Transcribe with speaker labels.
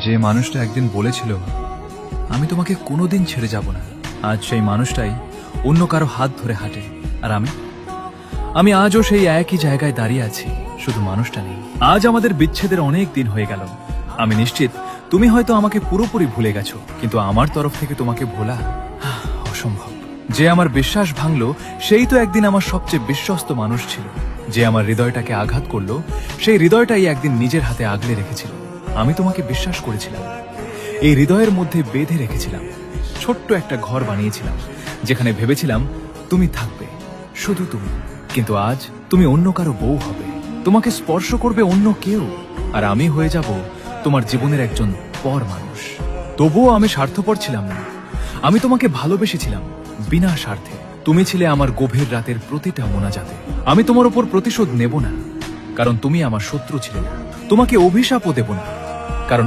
Speaker 1: যে মানুষটা একদিন বলেছিল আমি তোমাকে কোনোদিন ছেড়ে যাব না, আজ সেই মানুষটাই অন্য কারো হাত ধরে হাঁটে। আর আমি আজও সেই একই জায়গায় দাঁড়িয়ে আছি, শুধু মানুষটা নেই। আজ আমাদের বিচ্ছেদের অনেক দিন হয়ে গেল। আমি নিশ্চিত তুমি হয়তো আমাকে পুরোপুরি ভুলে গেছো, কিন্তু আমার তরফ থেকে তোমাকে ভোলা অসম্ভব। যে আমার বিশ্বাস ভাঙলো সেই তো একদিন আমার সবচেয়ে বিশ্বস্ত মানুষ ছিল। যে আমার হৃদয়টাকে আঘাত করলো সেই হৃদয়টাই একদিন নিজের হাতে আগলে রেখেছিল। আমি তোমাকে বিশ্বাস করেছিলাম, এই হৃদয়ের মধ্যে বেঁধে রেখেছিলাম। ছোট্ট একটা ঘর বানিয়েছিলাম যেখানে ভেবেছিলাম তুমি থাকবে, শুধু তুমি। কিন্তু আজ তুমি অন্য কারো বউ হবে, তোমাকে স্পর্শ করবে অন্য কেউ, আর আমি হয়ে যাব তোমার জীবনের একজন পর মানুষ। তবুও আমি স্বার্থপর ছিলাম না, আমি তোমাকে ভালোবেসেছিলাম বিনা স্বার্থে। তুমি ছিলে আমার গভীর রাতের প্রতিটা মোনাজাতে। আমি তোমার উপর প্রতিশোধ নেব না, কারণ তুমি আমার শত্রু ছিলে না। তোমাকে অভিশাপও দেব না, কারণ